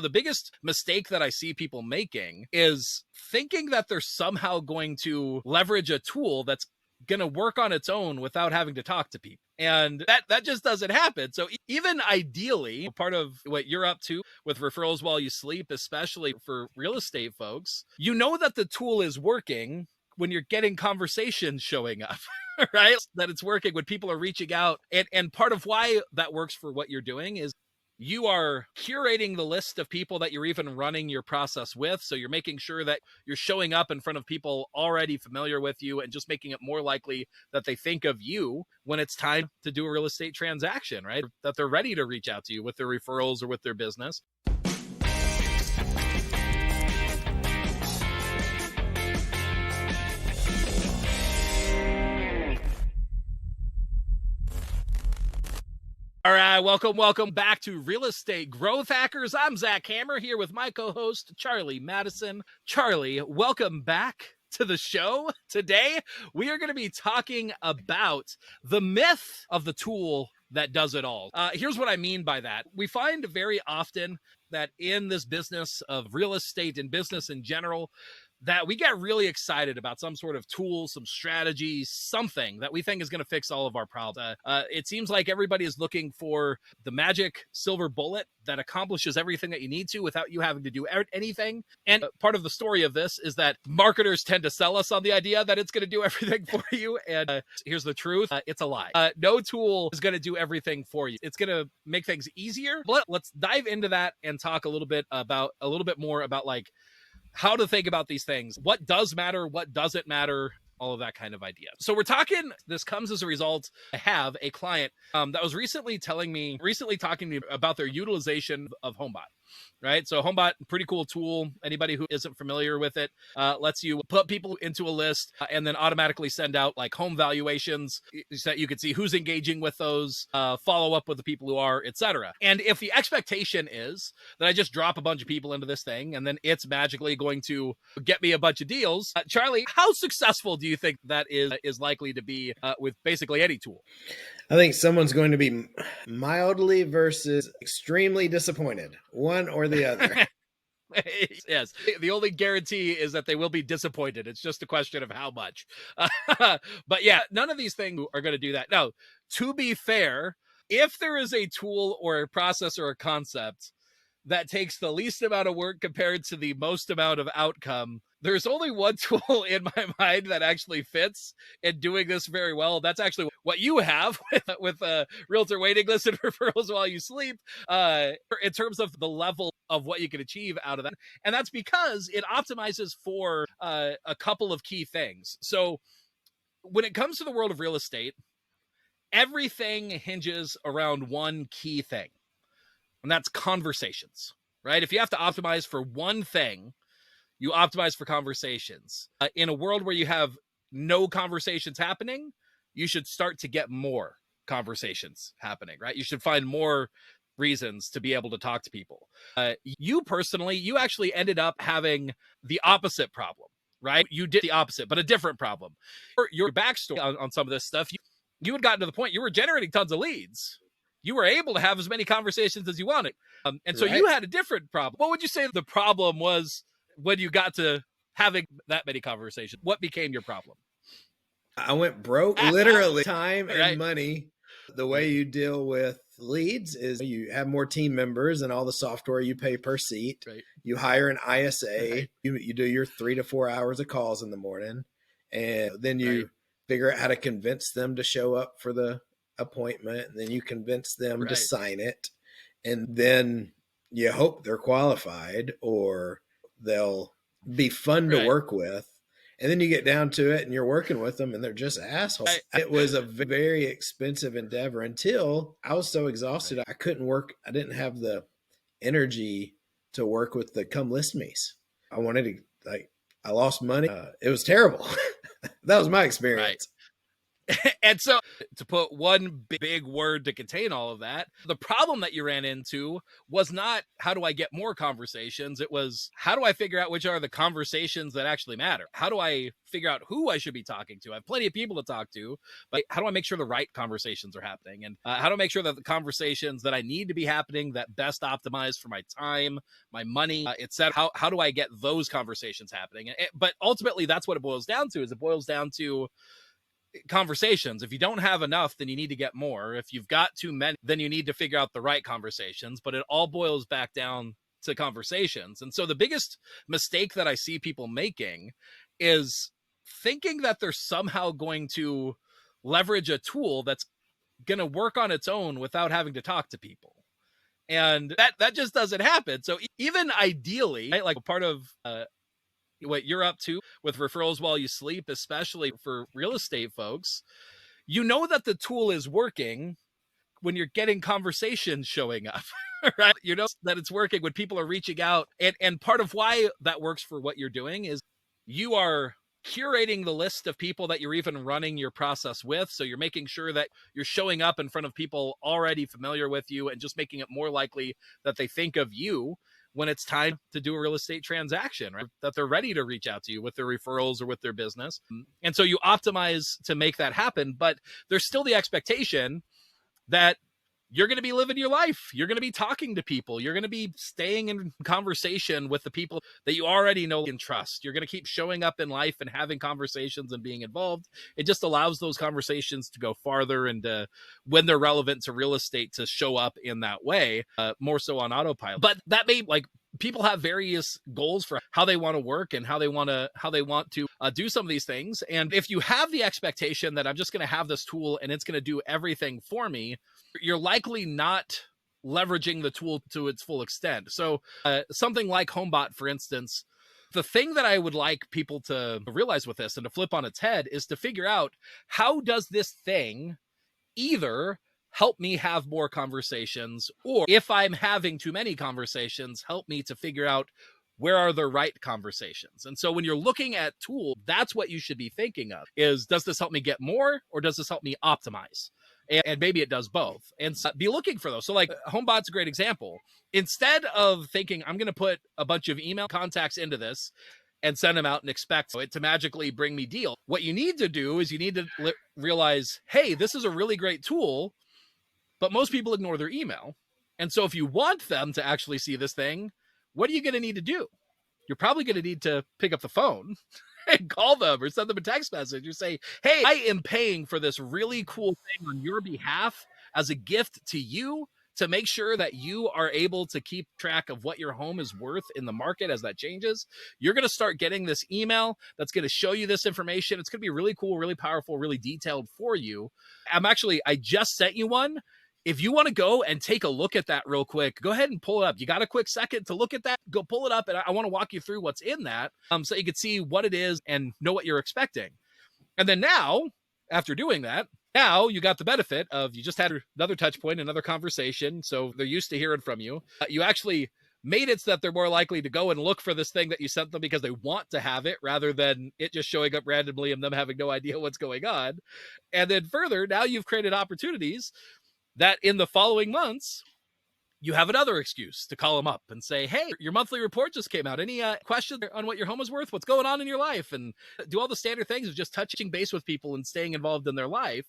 The biggest mistake that I see people making is thinking that they're somehow going to leverage a tool that's going to work on its own without having to talk to people. And that just doesn't happen. So even ideally, part of what you're up to with referrals while you sleep, especially for real estate folks, you know that the tool is working when you're getting conversations showing up, right? That it's working when people are reaching out. And part of why that works for what you're doing is you are curating the list of people that you're even running your process with. So you're making sure that you're showing up in front of people already familiar with you and just making it more likely that they think of you when it's time to do a real estate transaction, right? That they're ready to reach out to you with their referrals or with their business. All right, welcome back to Real Estate Growth Hackers. I'm Zach Hammer here with my co-host, Charlie Madison. Charlie, welcome back to the show. Today, we are going to be talking about the myth of the tool that does it all. Here's what I mean by that. We find very often that in this business of real estate and business in general, that we get really excited about some sort of tool, some strategy, something that we think is going to fix all of our problems. It seems like everybody is looking for the magic silver bullet that accomplishes everything that you need to without you having to do anything. And part of the story of this is that marketers tend to sell us on the idea that it's going to do everything for you. And here's the truth. It's a lie. No tool is going to do everything for you. It's going to make things easier. But let's dive into that and talk a little bit more about like how to think about these things. What does matter? What doesn't matter? All of that kind of idea. So we're talking, this comes as a result. I have a client that was recently talking to me about their utilization of HomeBot, right? So HomeBot, pretty cool tool. Anybody who isn't familiar with it, lets you put people into a list and then automatically send out like home valuations so that you can see who's engaging with those, follow up with the people who are, etc. And if the expectation is that I just drop a bunch of people into this thing and then it's magically going to get me a bunch of deals, Charlie, how successful do you think that is likely to be with basically any tool? I think someone's going to be mildly versus extremely disappointed, one or the other. Yes. The only guarantee is that they will be disappointed. It's just a question of how much. But yeah, none of these things are going to do that. Now, to be fair, if there is a tool or a process or a concept that takes the least amount of work compared to the most amount of outcome, there's only one tool in my mind that actually fits in doing this very well. That's actually what you have with realtor waiting list and referrals while you sleep, in terms of the level of what you can achieve out of that. And that's because it optimizes for a couple of key things. So when it comes to the world of real estate, everything hinges around one key thing, and that's conversations, right? If you have to optimize for one thing, you optimize for conversations. In a world where you have no conversations happening, you should start to get more conversations happening, right? You should find more reasons to be able to talk to people. You personally, you actually ended up having the opposite problem, right? You did the opposite, but a different problem. Your backstory on some of this stuff, you had gotten to the point you were generating tons of leads. You were able to have as many conversations as you wanted. And so you had a different problem. What would you say the problem was when you got to having that many conversations? What became your problem? I went broke, literally, time and money. The way you deal with leads is you have more team members and all the software you pay per seat. Right. You hire an ISA. Right. You do your 3 to 4 hours of calls in the morning. And then you figure out how to convince them to show up for the appointment. And then you convince them to sign it. And then you hope they're qualified or they'll be fun to work with. And then you get down to it and you're working with them and they're just assholes. It was a very expensive endeavor until I was so exhausted. I couldn't work. I didn't have the energy to work with the come list me's. I wanted to, I lost money. It was terrible. That was my experience. And so, to put one big word to contain all of that, the problem that you ran into was not how do I get more conversations? It was how do I figure out which are the conversations that actually matter? How do I figure out who I should be talking to? I have plenty of people to talk to, but how do I make sure the right conversations are happening? And how do I make sure that the conversations that I need to be happening that best optimize for my time, my money, etc. How do I get those conversations happening? But ultimately, that's what it boils down to. Is it boils down to conversations. If you don't have enough, then you need to get more. If you've got too many, then you need to figure out the right conversations. But it all boils back down to conversations. And so the biggest mistake that I see people making is thinking that they're somehow going to leverage a tool that's going to work on its own without having to talk to people. And that just doesn't happen. So even ideally, right, like part of what you're up to with referrals while you sleep, especially for real estate folks, you know that the tool is working when you're getting conversations showing up, right? You know that it's working when people are reaching out. And part of why that works for what you're doing is you are curating the list of people that you're even running your process with. So you're making sure that you're showing up in front of people already familiar with you and just making it more likely that they think of you when it's time to do a real estate transaction, right? That they're ready to reach out to you with their referrals or with their business. And so you optimize to make that happen, but there's still the expectation that you're going to be living your life. You're going to be talking to people. You're going to be staying in conversation with the people that you already know and trust. You're going to keep showing up in life and having conversations and being involved. It just allows those conversations to go farther and when they're relevant to real estate to show up in that way, more so on autopilot. But that may people have various goals for how they want to work and how they want to do some of these things. And if you have the expectation that I'm just going to have this tool and it's going to do everything for me, you're likely not leveraging the tool to its full extent. So something like HomeBot, for instance, the thing that I would like people to realize with this and to flip on its head is to figure out, how does this thing either help me have more conversations, or if I'm having too many conversations, help me to figure out where are the right conversations. And so when you're looking at tool, that's what you should be thinking of is, does this help me get more or does this help me optimize? And maybe it does both. And so be looking for those. So like HomeBot's a great example. Instead of thinking, I'm going to put a bunch of email contacts into this and send them out and expect it to magically bring me deal, what you need to do is you need to realize, hey, this is a really great tool, but most people ignore their email. And so if you want them to actually see this thing, what are you going to need to do? You're probably going to need to pick up the phone and call them or send them a text message or say, hey, I am paying for this really cool thing on your behalf as a gift to you to make sure that you are able to keep track of what your home is worth in the market as that changes. You're going to start getting this email that's going to show you this information. It's going to be really cool, really powerful, really detailed for you. I just sent you one. If you want to go and take a look at that real quick, go ahead and pull it up. You got a quick second to look at that? Go pull it up, and I want to walk you through what's in that so you can see what it is and know what you're expecting. And then now, after doing that, now you got the benefit of you just had another touch point, another conversation, so they're used to hearing from you. You actually made it so that they're more likely to go and look for this thing that you sent them because they want to have it rather than it just showing up randomly and them having no idea what's going on. And then further, now you've created opportunities that in the following months, you have another excuse to call them up and say, hey, your monthly report just came out. Any questions on what your home is worth? What's going on in your life? And do all the standard things of just touching base with people and staying involved in their life.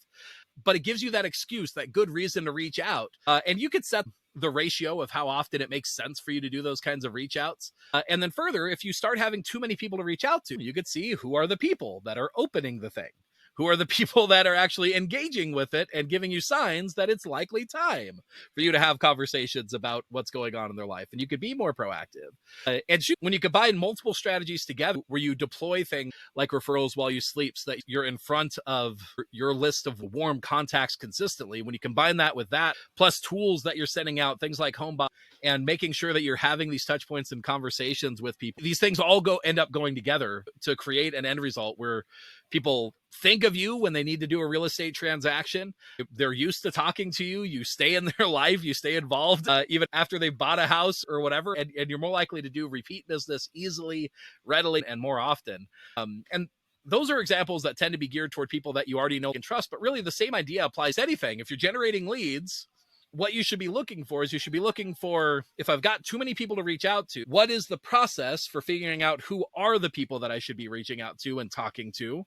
But it gives you that excuse, that good reason to reach out. And you could set the ratio of how often it makes sense for you to do those kinds of reach outs. And then further, if you start having too many people to reach out to, you could see who are the people that are opening the thing. Who are the people that are actually engaging with it and giving you signs that it's likely time for you to have conversations about what's going on in their life. And you could be more proactive. And when you combine multiple strategies together where you deploy things like referrals while you sleep so that you're in front of your list of warm contacts consistently, when you combine that with that, plus tools that you're sending out, things like HomeBot, and making sure that you're having these touch points and conversations with people, these things all end up going together to create an end result where people think of you when they need to do a real estate transaction. They're used to talking to you. You stay in their life. You stay involved even after they've bought a house or whatever. And you're more likely to do repeat business easily, readily, and more often. And those are examples that tend to be geared toward people that you already know and trust, but really the same idea applies to anything. If you're generating leads, what you should be looking for is you should be looking for, if I've got too many people to reach out to, what is the process for figuring out who are the people that I should be reaching out to and talking to?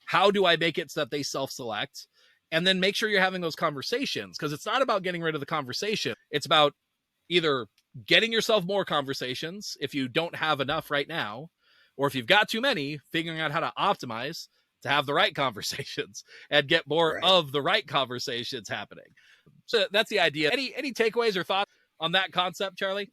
How do I make it so that they self-select? And then make sure you're having those conversations, because it's not about getting rid of the conversation. It's about either getting yourself more conversations if you don't have enough right now, or if you've got too many, figuring out how to optimize to have the right conversations and get more of the right conversations happening. So that's the idea. Any takeaways or thoughts on that concept, Charlie?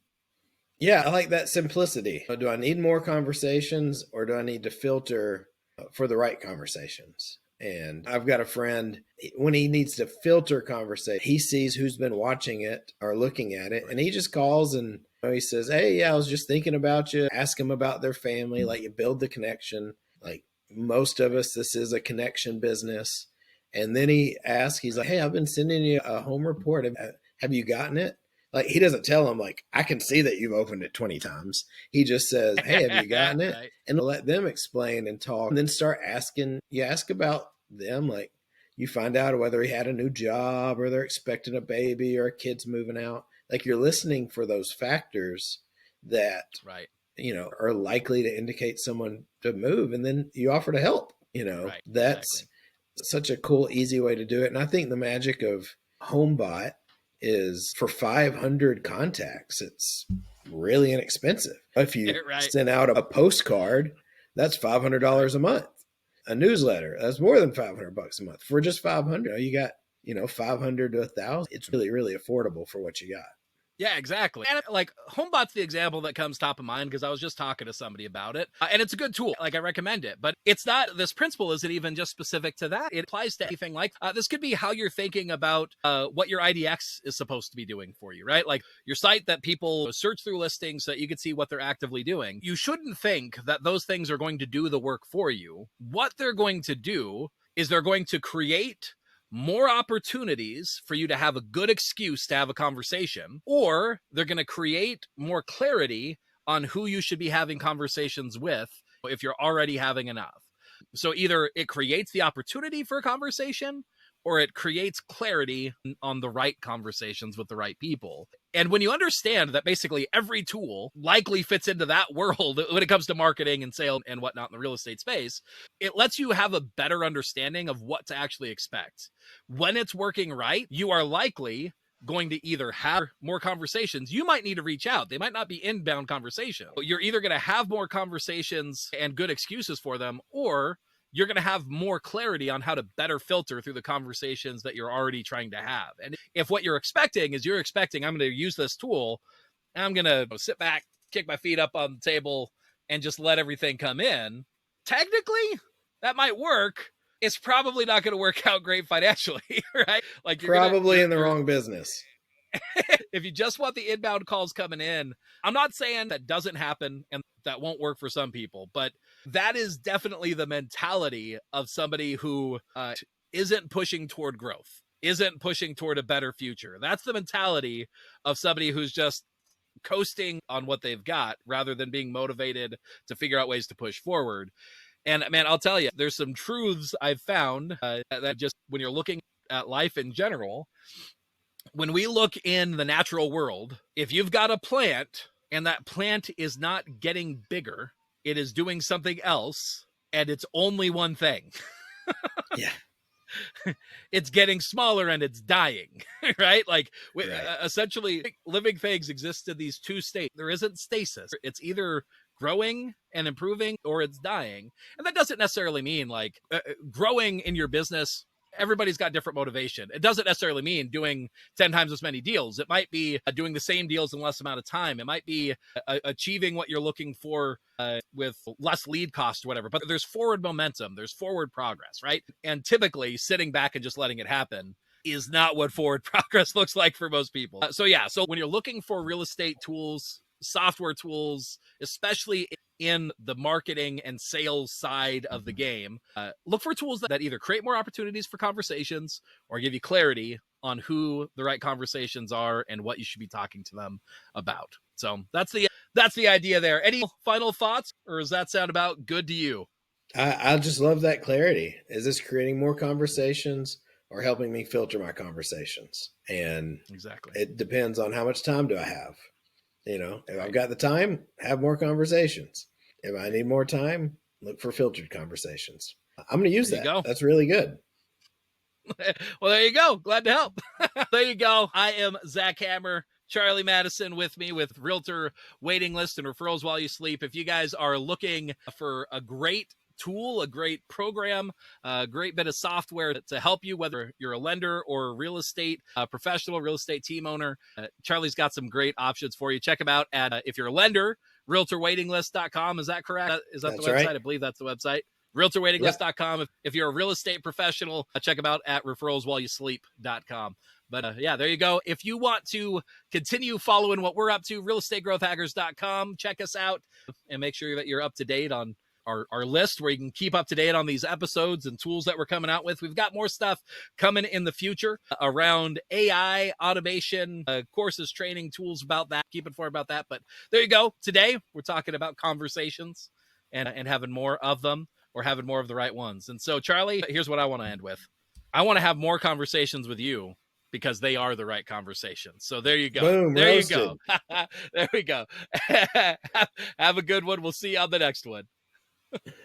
Yeah, I like that simplicity. Do I need more conversations, or do I need to filter for the right conversations? And I've got a friend, when he needs to filter conversation, he sees who's been watching it or looking at it, and he just calls and he says, hey, yeah, I was just thinking about you. Ask them about their family. Like, you build the connection. Like most of us, this is a connection business. And then he asks, he's like, hey, I've been sending you a home report. Have you gotten it? Like, he doesn't tell him, like, I can see that you've opened it 20 times. He just says, hey, have you gotten it? Right. And let them explain and talk, and then start asking. You ask about them, like, you find out whether he had a new job, or they're expecting a baby, or a kid's moving out. Like, you're listening for those factors that, are likely to indicate someone to move. And then you offer to help, that's such a cool, easy way to do it. And I think the magic of HomeBot is, for 500 contacts, it's really inexpensive. If you send out a postcard, that's $500 a month. A newsletter, that's more than $500 a month. For just 500, you got 500 to 1,000. It's really, really affordable for what you got. Yeah, exactly. And like, HomeBot's the example that comes top of mind, because I was just talking to somebody about it, and it's a good tool. Like, I recommend it, but it's not, this principle isn't even just specific to that. It applies to anything. Like, this could be how you're thinking about what your IDX is supposed to be doing for you, right? Like, your site that people search through listings so that you can see what they're actively doing. You shouldn't think that those things are going to do the work for you. What they're going to do is they're going to create more opportunities for you to have a good excuse to have a conversation, or they're going to create more clarity on who you should be having conversations with if you're already having enough. So either it creates the opportunity for a conversation, or it creates clarity on the right conversations with the right people. And when you understand that basically every tool likely fits into that world when it comes to marketing and sales and whatnot in the real estate space, it lets you have a better understanding of what to actually expect. When it's working right, you are likely going to either have more conversations. You might need to reach out. They might not be inbound conversations. You're either going to have more conversations and good excuses for them, or you're going to have more clarity on how to better filter through the conversations that you're already trying to have. And if what you're expecting is I'm going to use this tool and I'm going to sit back, kick my feet up on the table, and just let everything come in, technically that might work. It's probably not going to work out great financially, right? Like, you're probably in the wrong business. If you just want the inbound calls coming in, I'm not saying that doesn't happen and that won't work for some people, but that is definitely the mentality of somebody who isn't pushing toward growth, isn't pushing toward a better future. That's the mentality of somebody who's just coasting on what they've got rather than being motivated to figure out ways to push forward. And man, I'll tell you, there's some truths I've found that just, when you're looking at life in general, when we look in the natural world, if you've got a plant and that plant is not getting bigger, it is doing something else, and it's only one thing. Yeah. It's getting smaller and it's dying, right? Like, essentially, living things exist in these two states. There isn't stasis. It's either growing and improving, or it's dying. And that doesn't necessarily mean like growing in your business. Everybody's got different motivation. It doesn't necessarily mean doing 10 times as many deals. It might be doing the same deals in less amount of time. It might be achieving what you're looking for with less lead cost or whatever. But there's forward momentum. There's forward progress, right? And typically sitting back and just letting it happen is not what forward progress looks like for most people. So when you're looking for real estate tools, software tools, especially in the marketing and sales side of the game, look for tools that either create more opportunities for conversations or give you clarity on who the right conversations are and what you should be talking to them about. So that's the idea there. Any final thoughts, or does that sound about good to you? I just love that clarity. Is this creating more conversations or helping me filter my conversations? And exactly, it depends on how much time do I have. If right. I've got the time, have more conversations. If I need more time, look for filtered conversations. I'm going to use that. That's really good. Well, there you go. Glad to help. There you go. I am Zach Hammer. Charlie Madison with me with Realtor Waiting List and Referrals While You Sleep. If you guys are looking for a great tool, a great program, a great bit of software to help you, whether you're a lender or a real estate professional, real estate team owner, Charlie's got some great options for you. Check them out at, if you're a lender, realtorwaitinglist.com. Is that correct? Is that That's the website? Right. I believe that's the website. Realtorwaitinglist.com. Yep. If you're a real estate professional, check them out at referralswhileyousleep.com. But yeah, there you go. If you want to continue following what we're up to, realestategrowthhackers.com. Check us out and make sure that you're up to date on our list where you can keep up to date on these episodes and tools that we're coming out with. We've got more stuff coming in the future around AI, automation, courses, training, tools about that. Keep informed about that. But there you go. Today, we're talking about conversations and having more of them, or having more of the right ones. And so, Charlie, here's what I want to end with. I want to have more conversations with you because they are the right conversations. So there you go. Boom, there roasted. You go. There we go. Have a good one. We'll see you on the next one.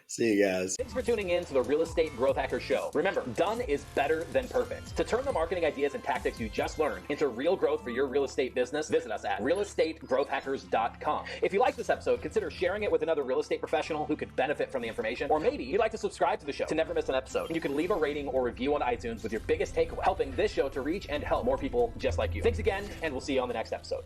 See you guys. Thanks for tuning in to the Real Estate Growth Hacker Show. Remember, done is better than perfect. To turn the marketing ideas and tactics you just learned into real growth for your real estate business, visit us at realestategrowthhackers.com. If you like this episode, consider sharing it with another real estate professional who could benefit from the information. Or maybe you'd like to subscribe to the show to never miss an episode. You can leave a rating or review on iTunes with your biggest takeaway, helping this show to reach and help more people just like you. Thanks again, and we'll see you on the next episode.